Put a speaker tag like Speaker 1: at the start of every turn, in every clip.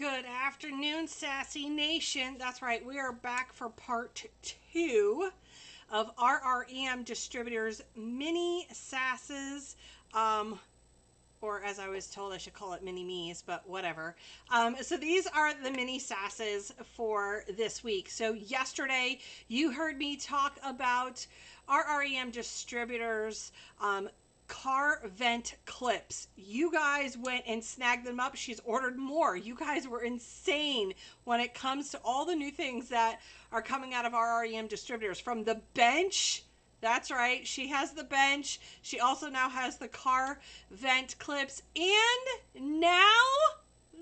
Speaker 1: Good afternoon, Sassy Nation. That's right, we are back for part 2 of RREM Distributors Mini Sasses, or as I was told, I should call it mini me's, but whatever. So these are the mini sasses for this week. So yesterday, you heard me talk about RREM Distributors car vent clips. You guys went and snagged them up. She's ordered more. You guys were insane when it comes to all the new things that are coming out of RREM Distributors. From the bench, that's right, she has the bench. She also now has the car vent clips, and now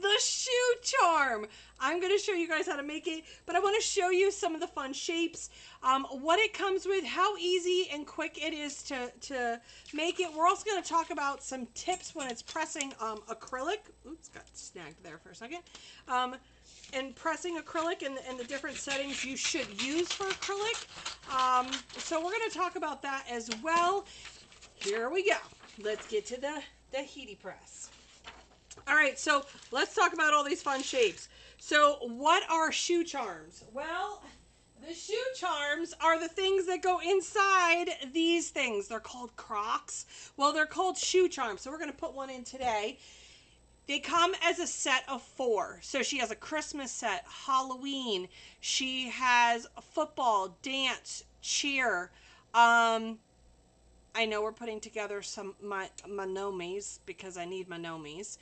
Speaker 1: the shoe charm. I'm going to show you guys how to make it, but I want to show you some of the fun shapes, what it comes with, how easy and quick it is to make it. We're also going to talk about some tips when it's pressing acrylic. Oops, got snagged there for a second. And pressing acrylic and the different settings you should use for acrylic. So we're going to talk about that as well. Here we go. Let's get to the heaty press. All right, so let's talk about all these fun shapes. So what are shoe charms? Well, the shoe charms are the things that go inside these things. They're called Crocs. Well, they're called shoe charms. So we're going to put one in today. They come as a set of 4. So she has a Christmas set, Halloween. She has football, dance, cheer. I know we're putting together some manomies because I need manomies.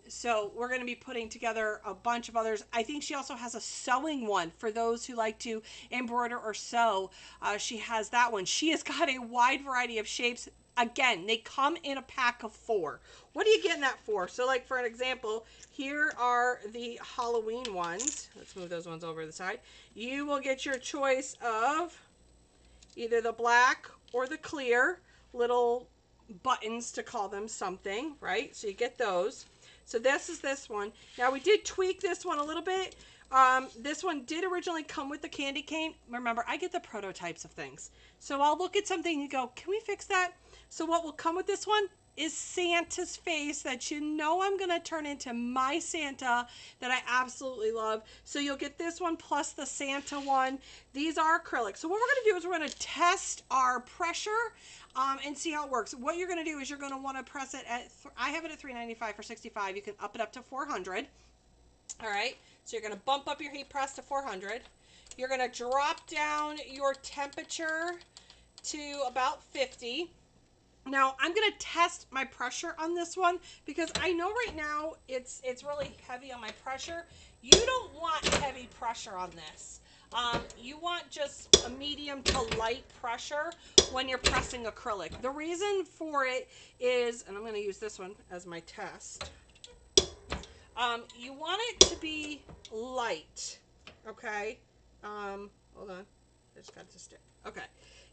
Speaker 1: So we're going to be putting together a bunch of others. I think she also has a sewing one for those who like to embroider or sew. She has that one. She has got a wide variety of shapes. Again, they come in a pack of 4. What are you getting that for? So like for an example, here are the Halloween ones. Let's move those ones over to the side. You will get your choice of either the black or the clear little buttons, to call them something, right? So you get those. So this is this one. Now we did tweak this one a little bit. This one did originally come with the candy cane. Remember, I get the prototypes of things. So I'll look at something and go, can we fix that? So what will come with this one is Santa's face that you know I'm going to turn into my Santa that I absolutely love. So you'll get this one plus the Santa one. These are acrylic. So what we're going to do is we're going to test our pressure and see how it works. What you're going to do is you're going to want to press it at, I have it at 395 for 65. You can up it up to 400. All right. So you're going to bump up your heat press to 400. You're going to drop down your temperature to about 50. Now, I'm going to test my pressure on this one because I know right now it's really heavy on my pressure. You don't want heavy pressure on this. You want just a medium to light pressure when you're pressing acrylic. The reason for it is, and I'm going to use this one as my test, you want it to be light, okay? Hold on, I just got to stick. Okay.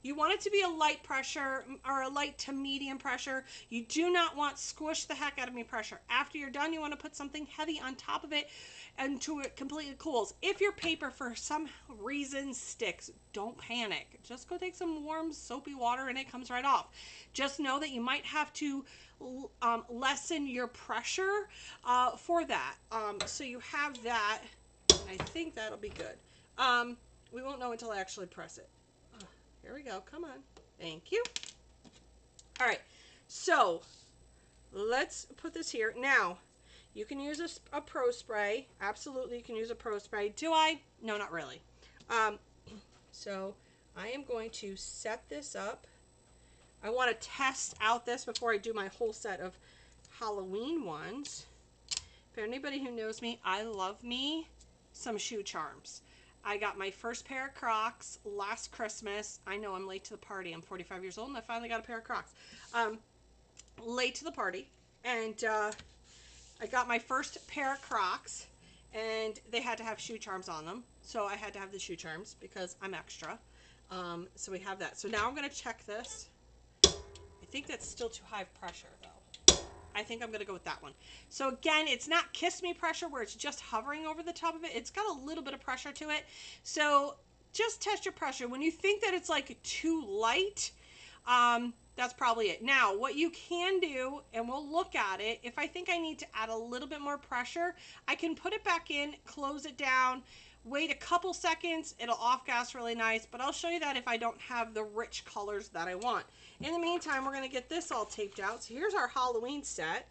Speaker 1: You want it to be a light pressure or a light to medium pressure. You do not want squish the heck out of me pressure. After you're done, you want to put something heavy on top of it until it completely cools. If your paper for some reason sticks, don't panic. Just go take some warm soapy water and it comes right off. Just know that you might have to lessen your pressure for that. So you have that, and I think that'll be good. We won't know until I actually press it. Here we go. Come on. Thank you. All right. So let's put this here. Now, you can use a Pro Spray. Absolutely, you can use a Pro Spray. Do I? No, not really. So I am going to set this up. I want to test out this before I do my whole set of Halloween ones. For anybody who knows me, I love me some shoe charms. I got my first pair of Crocs last Christmas. I know I'm late to the party. I'm 45 years old and I finally got a pair of Crocs. Late to the party. And I got my first pair of Crocs and they had to have shoe charms on them. So I had to have the shoe charms because I'm extra. So we have that. So now I'm going to check this. I think that's still too high pressure though. I think I'm going to go with that one. So again, it's not kiss me pressure where it's just hovering over the top of it. It's got a little bit of pressure to it. So just test your pressure. When you think that it's like too light, That's probably it. Now, what you can do, and we'll look at it, if I think I need to add a little bit more pressure, I can put it back in, close it down, wait a couple seconds, it'll off gas really nice, but I'll show you that if I don't have the rich colors that I want. In the meantime, we're going to get this all taped out. So here's our Halloween set.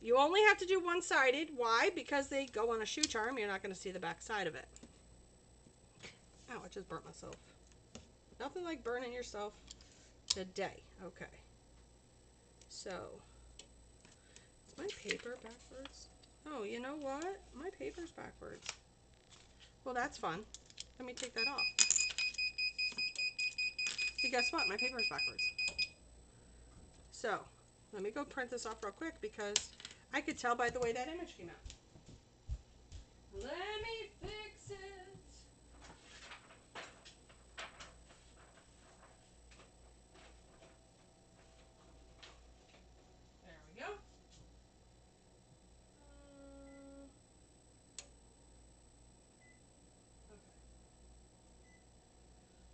Speaker 1: You only have to do one-sided. Why? Because they go on a shoe charm. You're not going to see the back side of it. Ow, I just burnt myself. Nothing like burning yourself today. Okay. So, is my paper backwards? Oh, you know what? My paper's backwards. Well, that's fun. Let me take that off. See, guess what? My paper is backwards. So, let me go print this off real quick because I could tell by the way that image came out. Let me fix it. There we go. Okay.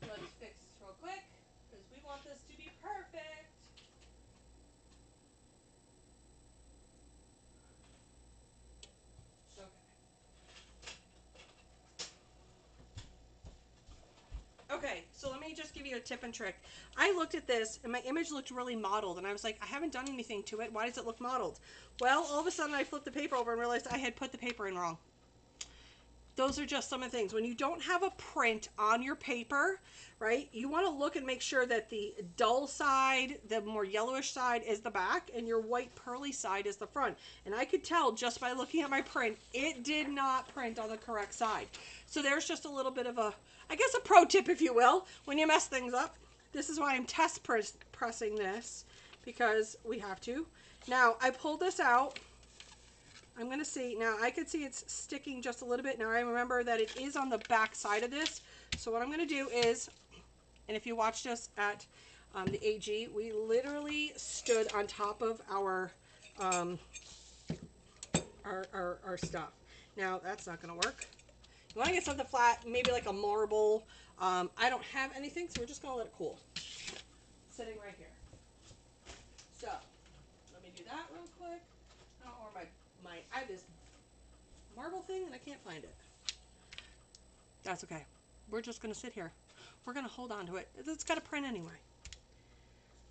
Speaker 1: Let's fix this real quick because we want this to be perfect. Okay, so let me just give you a tip and trick. I looked at this and my image looked really mottled and I was like, I haven't done anything to it. Why does it look mottled? Well, all of a sudden I flipped the paper over and realized I had put the paper in wrong. Those are just some of the things. When you don't have a print on your paper, right, you want to look and make sure that the dull side, the more yellowish side is the back and your white pearly side is the front. And I could tell just by looking at my print, it did not print on the correct side. So there's just a little bit of a, I guess a pro tip, if you will, when you mess things up. This is why I'm test pressing this, because we have to. Now, I pulled this out. I'm going to see, now I can see it's sticking just a little bit. Now I remember that it is on the back side of this. So what I'm going to do is, and if you watched us at the AG, we literally stood on top of our stuff. Now that's not going to work. You want to get something flat, maybe like a marble. I don't have anything, so we're just going to let it cool. Sitting right here. So let me do that real quick. Oh, or I have this marble thing and I can't find it. That's okay. We're just going to sit here. We're going to hold on to it. It's got to print anyway.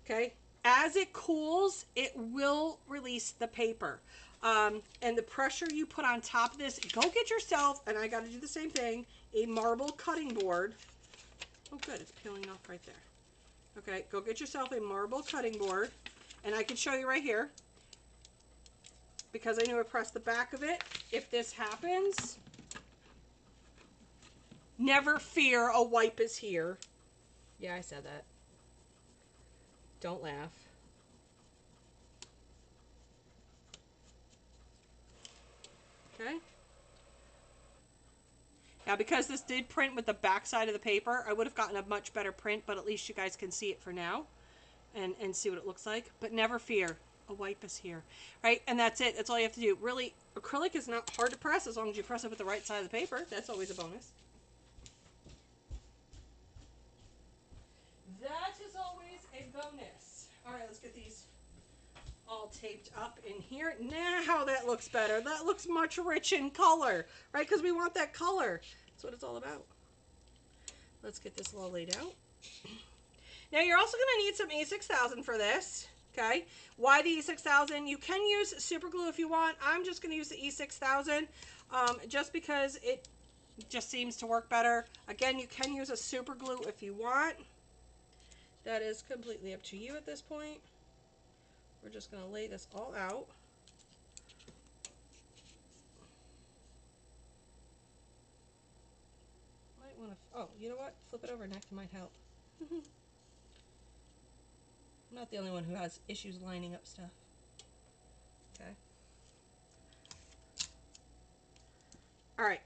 Speaker 1: Okay. As it cools, it will release the paper. And the pressure you put on top of this, go get yourself, and I got to do the same thing, a marble cutting board. Oh, good. It's peeling off right there. Okay. Go get yourself a marble cutting board. And I can show you right here. Because I knew I pressed the back of it. If this happens, never fear, a wipe is here. Yeah, I said that. Don't laugh. Okay. Now, because this did print with the back side of the paper, I would have gotten a much better print, but at least you guys can see it for now and see what it looks like. But never fear. A wipe is here, right? And that's it. That's all you have to do. Really, acrylic is not hard to press as long as you press it with the right side of the paper. That's always a bonus. That is always a bonus. All right, let's get these all taped up in here. Now that looks better. That looks much rich in color, right? Because we want that color. That's what it's all about. Let's get this all laid out. Now, you're also going to need some E6000 for this. Okay, why the E6000? You can use super glue if you want. I'm just going to use the E6000 just because it just seems to work better. Again, you can use a super glue if you want. That is completely up to you at this point. We're just going to lay this all out. Might want to, oh, you know what? Flip it over next, it might help. I'm not the only one who has issues lining up stuff. Okay. All right.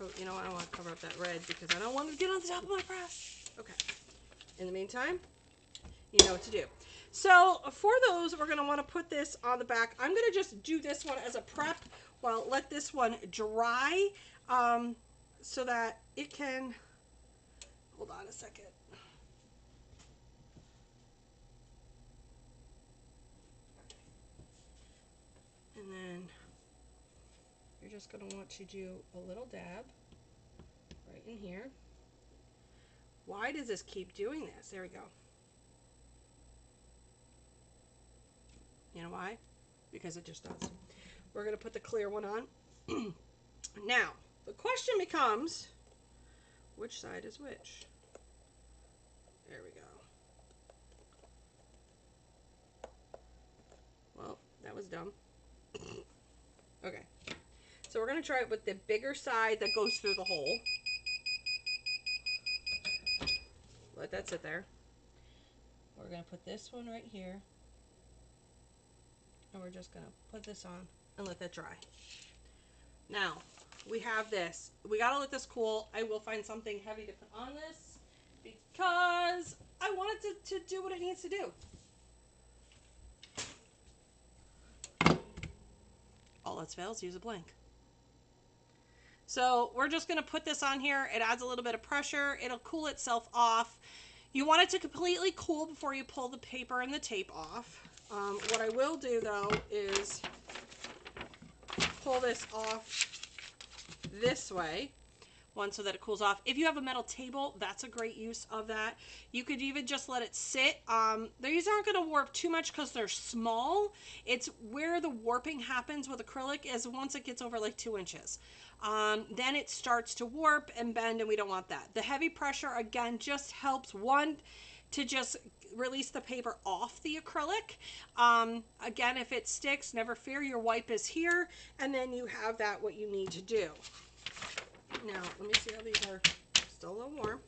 Speaker 1: Oh, you know what? I want to cover up that red because I don't want it to get on the top of my press. Okay. In the meantime, you know what to do. So for those, we're going to want to put this on the back. I'm going to just do this one as a prep while let this one dry so that it can, hold on a second. And then you're just going to want to do a little dab right in here. Why does this keep doing this? There we go. You know why? Because it just does. We're going to put the clear one on. Now, the question becomes, which side is which? There we go. Well, that was dumb. Okay. So we're going to try it with the bigger side that goes through the hole. Let that sit there. We're going to put this one right here. And we're just going to put this on and let that dry. Now, we have this. We got to let this cool. I will find something heavy to put on this because I want it to do what it needs to do. All else fails, use a blank. So we're just going to put this on here. It adds a little bit of pressure. It'll cool itself off. You want it to completely cool before you pull the paper and the tape off. What I will do though is pull this off this way, one so that it cools off. If you have a metal table, that's a great use of that. You could even just let it sit. These aren't going to warp too much because they're small. It's where the warping happens with acrylic is once it gets over like 2 inches. Then it starts to warp and bend, and we don't want that. The heavy pressure, again, just helps, one, to just release the paper off the acrylic. Again, if it sticks, never fear, your wipe is here, and then you have that what you need to do. Now, let me see how these are still a little warm.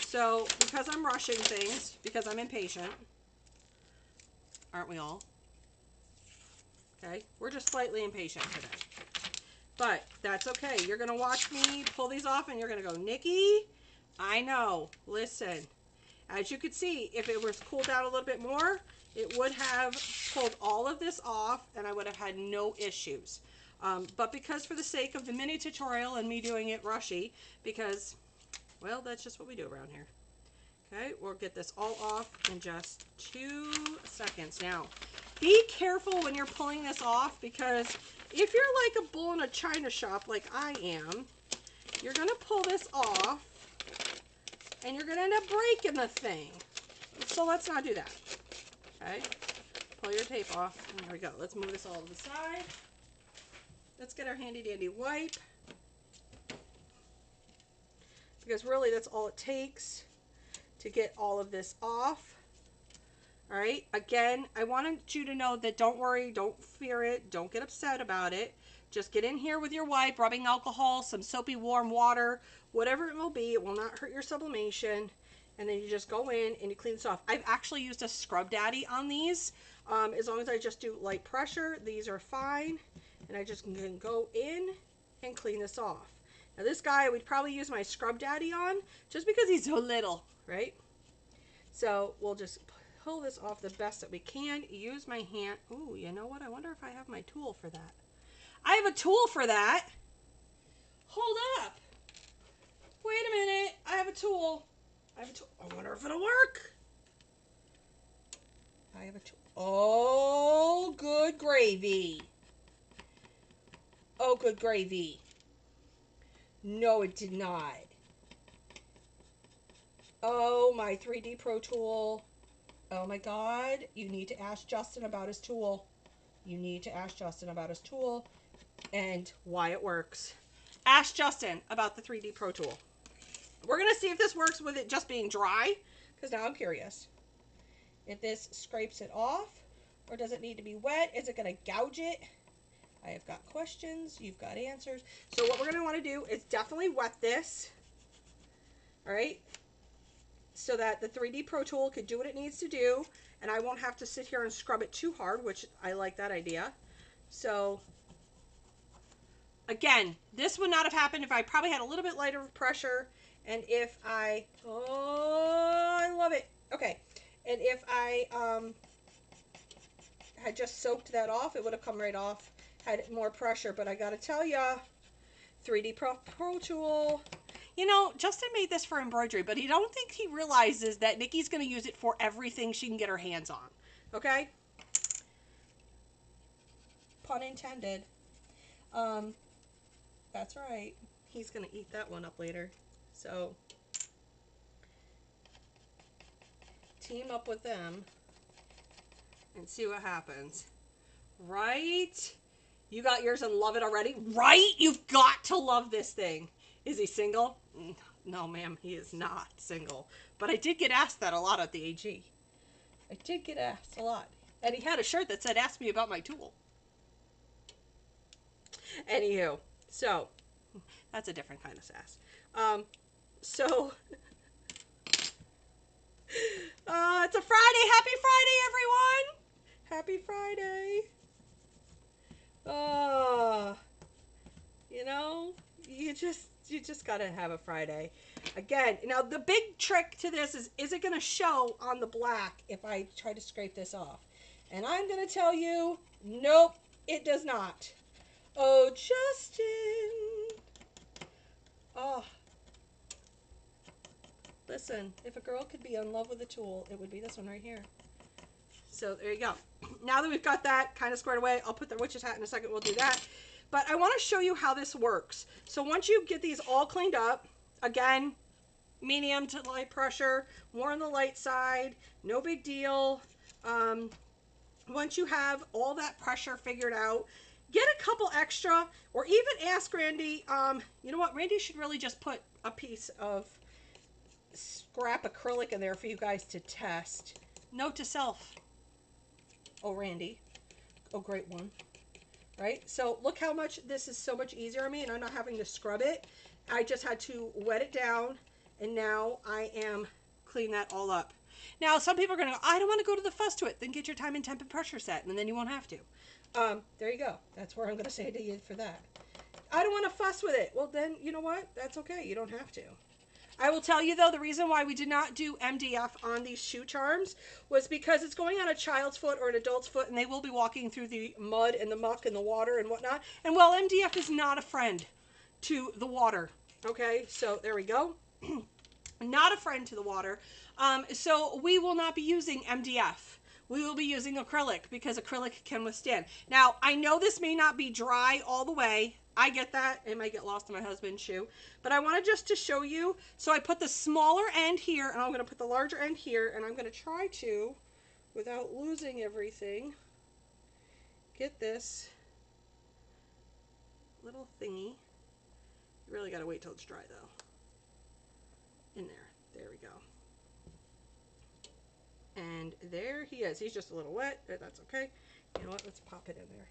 Speaker 1: So, because I'm rushing things, because I'm impatient, aren't we all? Okay, we're just slightly impatient today. But that's okay. You're going to watch me pull these off and you're going to go, Nikki, I know. Listen, as you could see, if it was cooled down a little bit more, it would have pulled all of this off and I would have had no issues. But because for the sake of the mini tutorial and me doing it rushy, because, well, that's just what we do around here. Okay, we'll get this all off in just 2 seconds. Now, be careful when you're pulling this off because if you're like a bull in a china shop like I am, you're going to pull this off and you're going to end up breaking the thing. So let's not do that. Okay, pull your tape off. And there we go. Let's move this all to the side. Let's get our handy dandy wipe. Because really that's all it takes to get all of this off. All right, again, I wanted you to know that don't worry, don't fear it, don't get upset about it. Just get in here with your wipe, rubbing alcohol, some soapy warm water, whatever it will be. It will not hurt your sublimation. And then you just go in and you clean this off. I've actually used a Scrub Daddy on these. As long as I just do light pressure, these are fine. And I just can go in and clean this off. Now this guy, we'd probably use my Scrub Daddy on just because he's so little, right? So we'll just pull this off the best that we can. Use my hand. Ooh, you know what? I wonder if I have my tool for that. I have a tool for that. Hold up. Wait a minute. I have a tool. I have a tool. I wonder if it'll work. I have a tool. Oh, good gravy. Oh, good gravy. No, it did not. Oh, my 3D Pro tool. Oh my God, you need to ask Justin about his tool. You need to ask Justin about his tool and why it works. Ask Justin about the 3D Pro tool. We're going to see if this works with it just being dry, because now I'm curious. If this scrapes it off, or does it need to be wet? Is it going to gouge it? I have got questions. You've got answers. So what we're going to want to do is definitely wet this. All right. So that the 3D Pro Tool could do what it needs to do, and I won't have to sit here and scrub it too hard, which I like that idea. So, again, this would not have happened if I probably had a little bit lighter pressure, and if I, oh, I love it. Okay, and if I had just soaked that off, it would have come right off, had more pressure, but I gotta tell ya, 3D Pro Tool. You know, Justin made this for embroidery, but I don't think he realizes that Nikki's going to use it for everything she can get her hands on. Okay? Pun intended. That's right. He's going to eat that one up later. So, team up with them and see what happens. Right? You got yours and love it already? Right? You've got to love this thing. Is he single? No, ma'am, he is not single. But I did get asked that a lot at the AG. I did get asked a lot. And he had a shirt that said, "Ask me about my tool." Anywho, so, that's a different kind of sass. So, it's a Friday. Happy Friday, everyone. Happy Friday. You know, you just gotta have a Friday. Again, now the big trick to this is it gonna show on the black if I try to scrape this off? And I'm gonna tell you, nope, it does not. Oh, Justin. Oh. Listen, if a girl could be in love with a tool, it would be this one right here. So there you go. Now that we've got that kind of squared away, I'll put the witch's hat in a second. We'll do that. But I want to show you how this works. So once you get these all cleaned up, again, medium to light pressure, more on the light side, no big deal. Once you have all that pressure figured out, get a couple extra, or even ask Randy. You know what? Randy should really just put a piece of scrap acrylic in there for you guys to test. Note to self. Oh, Randy. Oh, great one. Right? So look how much this is so much easier on me, and I'm not having to scrub it. I just had to wet it down, and now I am cleaning that all up. Now, some people are going to go, "I don't want to go to the fuss to it." Then get your time and temp and pressure set, and then you won't have to. There you go. That's where I'm going to say to you for that. I don't want to fuss with it. Well, then, you know what? That's okay. You don't have to. I will tell you, though, the reason why we did not do MDF on these shoe charms was because it's going on a child's foot or an adult's foot, and they will be walking through the mud and the muck and the water and whatnot. And, well, MDF is not a friend to the water. Okay, so there we go. Not a friend to the water. So we will not be using MDF. We will be using acrylic because acrylic can withstand. Now, I know this may not be dry all the way. I get that. It might get lost in my husband's shoe. But I wanted just to show you. So I put the smaller end here, and I'm going to put the larger end here, and I'm going to try to, without losing everything, get this little thingy. You really got to wait till it's dry, though. In there. There we go. And there he is. He's just a little wet, but that's okay. You know what? Let's pop it in there.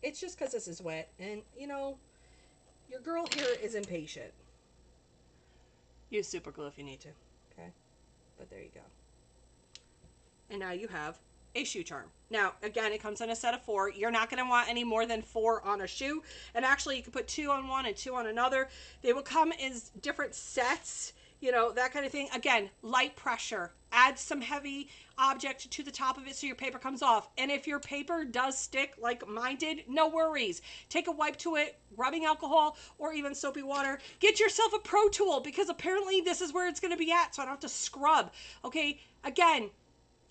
Speaker 1: It's just because this is wet, and, you know, your girl here is impatient. Use super glue if you need to, okay? But there you go. And now you have a shoe charm. Now, again, it comes in a set of 4. You're not going to want any more than 4 on a shoe. And actually, you can put 2 on one and 2 on another. They will come in different sets, you know, that kind of thing. Again, light pressure. Add some heavy object to the top of it so your paper comes off. And if your paper does stick like mine did, no worries. Take a wipe to it, rubbing alcohol, or even soapy water. Get yourself a Pro Tool, because apparently this is where it's going to be at, so I don't have to scrub. Okay, again,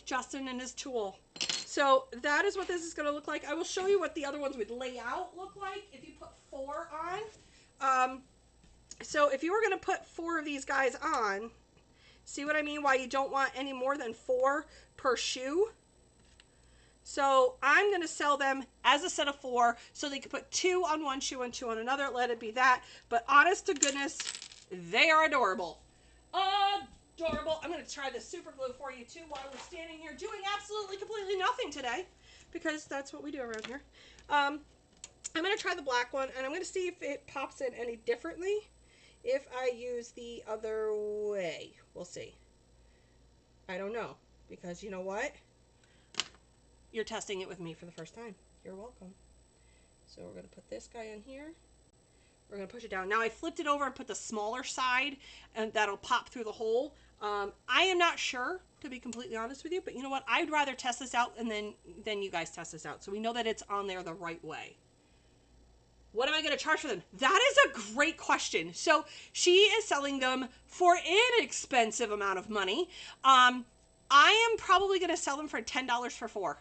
Speaker 1: Justin and his tool. So that is what this is going to look like. I will show you what the other ones would lay out look like if you put 4 on. So if you were going to put 4 of these guys on, see what I mean? Why you don't want any more than 4 per shoe? So I'm going to sell them as a set of 4, so they can put 2 on one shoe and 2 on another. Let it be that. But honest to goodness, they are adorable. Adorable. I'm going to try the super glue for you too while we're standing here doing absolutely completely nothing today, because that's what we do around here. I'm going to try the black one, and I'm going to see if it pops in any differently if I use the other way. We'll see. I don't know, because you know what? You're testing it with me for the first time. You're welcome. So we're going to put this guy in here. We're going to push it down. Now I flipped it over and put the smaller side, and that'll pop through the hole. I am not sure, to be completely honest with you, but you know what? I'd rather test this out and then you guys test this out, so we know that it's on there the right way. What am I going to charge for them? That is a great question. So she is selling them for an inexpensive amount of money. I am probably going to sell them for $10 for 4.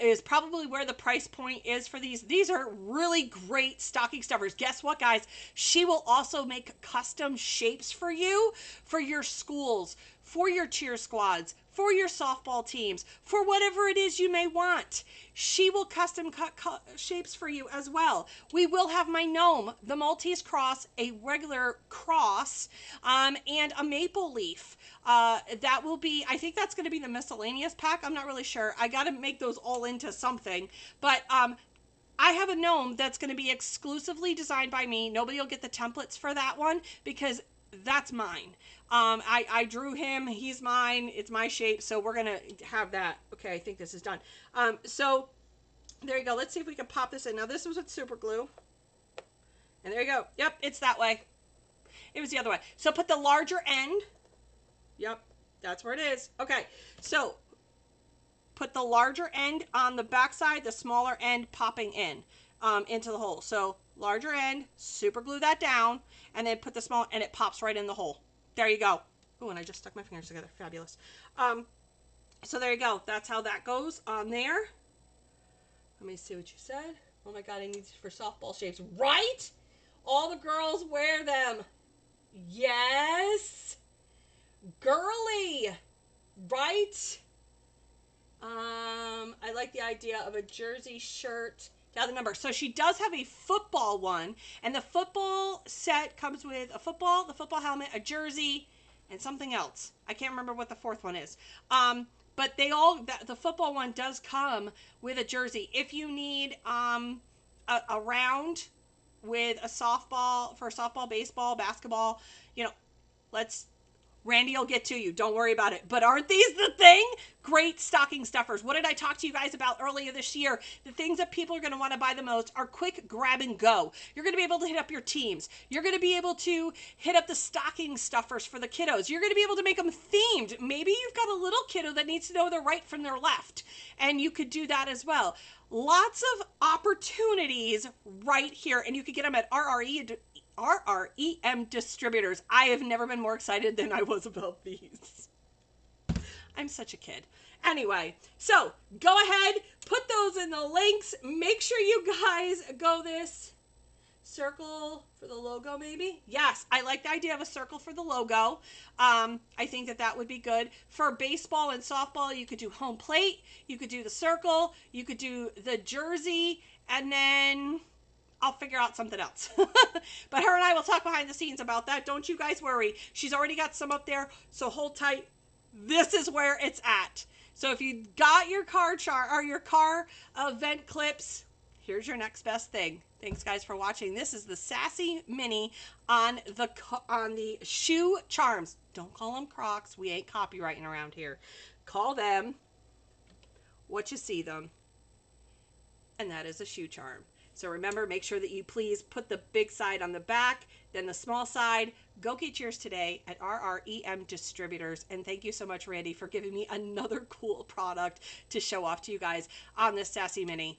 Speaker 1: Is probably where the price point is for these. These are really great stocking stuffers. Guess what, guys? She will also make custom shapes for you, for your schools, for your cheer squads, for your softball teams, for whatever it is you may want. She will custom cut shapes for you as well. We will have my gnome, the Maltese cross, a regular cross, and a maple leaf. That will be, I think that's going to be the miscellaneous pack. I'm not really sure. I got to make those all into something. But I have a gnome that's going to be exclusively designed by me. Nobody will get the templates for that one because that's mine. I drew him. He's mine. It's my shape. So we're going to have that. Okay, I think this is done. So there you go. Let's see if we can pop this in. Now this was with super glue. And there you go. Yep, it's that way. It was the other way. So put the larger end. Yep, that's where it is. Okay, so put the larger end on the back side, the smaller end popping in into the hole. So larger end, super glue that down, and then put the small, and it pops right in the hole. There you go. Oh, and I just stuck my fingers together. Fabulous. So there you go. That's how that goes on there. Let me see what you said. Oh my God, I need these for softball shapes. Right? All the girls wear them. Yes. Girly. Right? I like the idea of a jersey shirt. The number. So she does have a football one, and the football set comes with a football, the football helmet, a jersey, and something else. I can't remember what the fourth one is. But they all, the football one does come with a jersey. If you need a round with a softball, for softball, baseball, basketball, you know, Randy will get to you. Don't worry about it. But aren't these the thing? Great stocking stuffers. What did I talk to you guys about earlier this year? The things that people are going to want to buy the most are quick grab and go. You're going to be able to hit up your teams. You're going to be able to hit up the stocking stuffers for the kiddos. You're going to be able to make them themed. Maybe you've got a little kiddo that needs to know their right from their left, and you could do that as well. Lots of opportunities right here, and you could get them at RREM distributors. I have never been more excited than I was about these. I'm such a kid. Anyway, so go ahead, put those in the links. Make sure you guys go this circle for the logo, maybe. Yes, I like the idea of a circle for the logo. I think that would be good. For baseball and softball, you could do home plate. You could do the circle. You could do the jersey, and then I'll figure out something else. But her and I will talk behind the scenes about that. Don't you guys worry. She's already got some up there, so hold tight. This is where it's at. So if you got your car chart or your car vent clips, here's your next best thing. Thanks guys for watching. This is the Sassy Mini on the shoe charms. Don't call them Crocs. We ain't copywriting around here. Call them what you see them. And that is a shoe charm. So remember, make sure that you please put the big side on the back, then the small side. Go get yours today at RREM Distributors. And thank you so much, Randy, for giving me another cool product to show off to you guys on this Sassy Mini.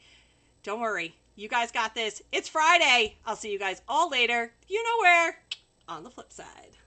Speaker 1: Don't worry. You guys got this. It's Friday. I'll see you guys all later. You know where. On the flip side.